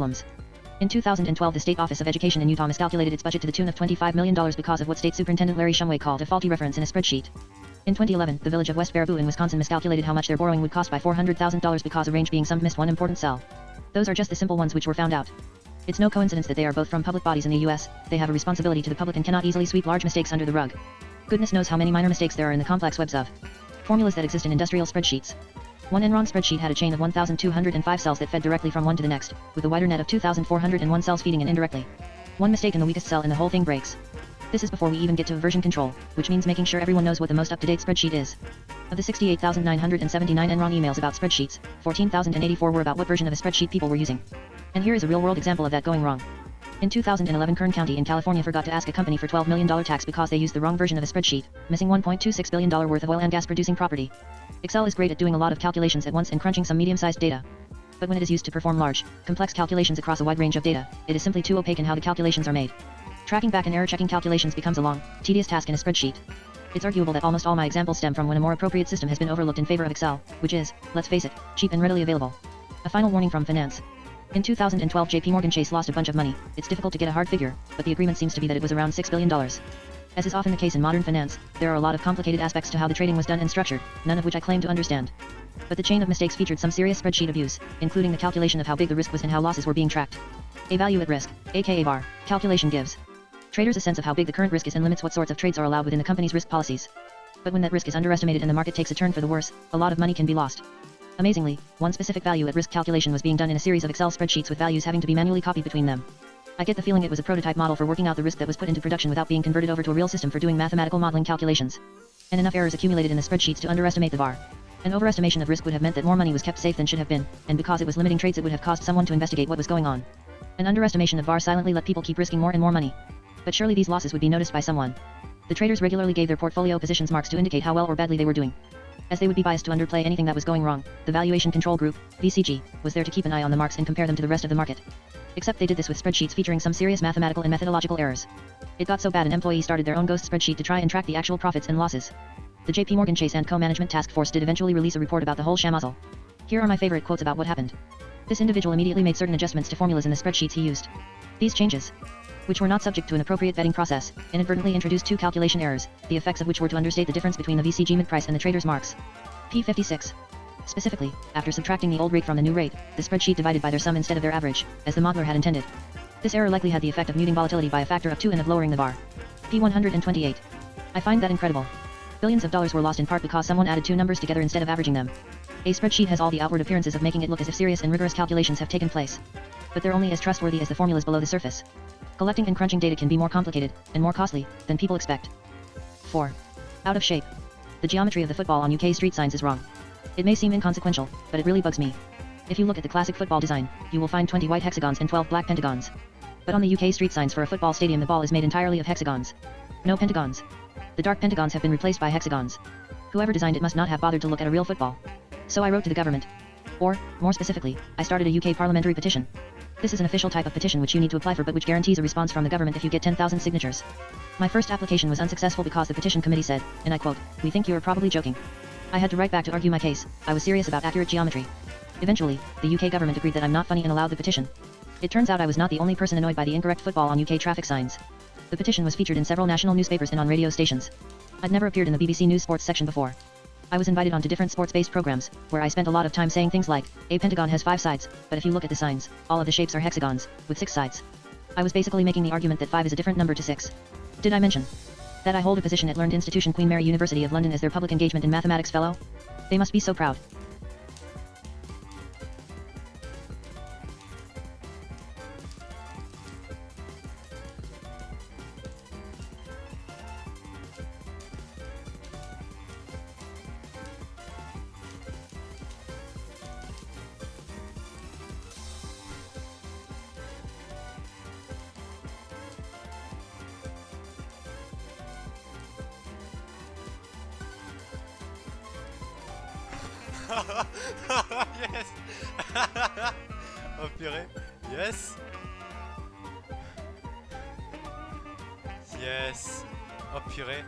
problems. In 2012, the State Office of Education in Utah miscalculated its budget to the tune of $25 million because of what State Superintendent Larry Shumway called a faulty reference in a spreadsheet. In 2011, the village of West Baraboo in Wisconsin miscalculated how much their borrowing would cost by $400,000 because a range being summed missed one important cell. Those are just the simple ones which were found out. It's no coincidence that they are both from public bodies in the US. They have a responsibility to the public and cannot easily sweep large mistakes under the rug. Goodness knows how many minor mistakes there are in the complex webs of formulas that exist in industrial spreadsheets. One Enron spreadsheet had a chain of 1,205 cells that fed directly from one to the next, with a wider net of 2,401 cells feeding in indirectly. One mistake in the weakest cell and the whole thing breaks. This is before we even get to version control, which means making sure everyone knows what the most up-to-date spreadsheet is. Of the 68,979 Enron emails about spreadsheets, 14,084 were about what version of a spreadsheet people were using. And here is a real-world example of that going wrong. In 2011, Kern County in California forgot to ask a company for $12 million tax because they used the wrong version of a spreadsheet, missing $1.26 billion worth of oil and gas producing property. Excel is great at doing a lot of calculations at once and crunching some medium-sized data. But when it is used to perform large, complex calculations across a wide range of data, it is simply too opaque in how the calculations are made. Tracking back and error-checking calculations becomes a long, tedious task in a spreadsheet. It's arguable that almost all my examples stem from when a more appropriate system has been overlooked in favor of Excel, which is, let's face it, cheap and readily available. A final warning from finance. In 2012, JP Morgan Chase lost a bunch of money. It's difficult to get a hard figure, but the agreement seems to be that it was around $6 billion. As is often the case in modern finance, there are a lot of complicated aspects to how the trading was done and structured, none of which I claim to understand. But the chain of mistakes featured some serious spreadsheet abuse, including the calculation of how big the risk was and how losses were being tracked. A value at risk, aka VAR, calculation gives traders a sense of how big the current risk is and limits what sorts of trades are allowed within the company's risk policies. But when that risk is underestimated and the market takes a turn for the worse, a lot of money can be lost. Amazingly, one specific value at risk calculation was being done in a series of Excel spreadsheets with values having to be manually copied between them. I get the feeling it was a prototype model for working out the risk that was put into production without being converted over to a real system for doing mathematical modeling calculations. And enough errors accumulated in the spreadsheets to underestimate the VAR. An overestimation of risk would have meant that more money was kept safe than should have been, and because it was limiting trades it would have caused someone to investigate what was going on. An underestimation of VAR silently let people keep risking more and more money. But surely these losses would be noticed by someone. The traders regularly gave their portfolio positions marks to indicate how well or badly they were doing. As they would be biased to underplay anything that was going wrong, the Valuation Control Group, VCG, was there to keep an eye on the marks and compare them to the rest of the market. Except they did this with spreadsheets featuring some serious mathematical and methodological errors. It got so bad an employee started their own ghost spreadsheet to try and track the actual profits and losses. The JP Morgan Chase & Co. Management Task Force did eventually release a report about the whole shamazzle. Here are my favorite quotes about what happened. This individual immediately made certain adjustments to formulas in the spreadsheets he used. These changes, which were not subject to an appropriate vetting process, inadvertently introduced two calculation errors, the effects of which were to understate the difference between the VCG mid-price and the trader's marks. P56. Specifically, after subtracting the old rate from the new rate, the spreadsheet divided by their sum instead of their average, as the modeler had intended. This error likely had the effect of muting volatility by a factor of 2 and of lowering the VAR. P128. I find that incredible. Billions of dollars were lost in part because someone added two numbers together instead of averaging them. A spreadsheet has all the outward appearances of making it look as if serious and rigorous calculations have taken place. But they're only as trustworthy as the formulas below the surface. Collecting and crunching data can be more complicated, and more costly, than people expect. 4. Out of shape. The geometry of the football on UK street signs is wrong. It may seem inconsequential, but it really bugs me. If you look at the classic football design, you will find 20 white hexagons and 12 black pentagons. But on the UK street signs for a football stadium the ball is made entirely of hexagons. No pentagons. The dark pentagons have been replaced by hexagons. Whoever designed it must not have bothered to look at a real football. So I wrote to the government. Or, more specifically, I started a UK parliamentary petition. This is an official type of petition which you need to apply for but which guarantees a response from the government if you get 10,000 signatures. My first application was unsuccessful because the petition committee said, and I quote, "We think you are probably joking." I had to write back to argue my case. I was serious about accurate geometry. Eventually, the UK government agreed that I'm not funny and allowed the petition. It turns out I was not the only person annoyed by the incorrect football on UK traffic signs. The petition was featured in several national newspapers and on radio stations. I'd never appeared in the BBC News sports section before. I was invited onto different sports-based programs, where I spent a lot of time saying things like, a pentagon has 5 sides, but if you look at the signs, all of the shapes are hexagons, with 6 sides. I was basically making the argument that 5 is a different number to 6. Did I mention that I hold a position at learned institution Queen Mary University of London as their public engagement in mathematics fellow? They must be so proud. Yes. Oh purée. Yes. Yes. Oh purée.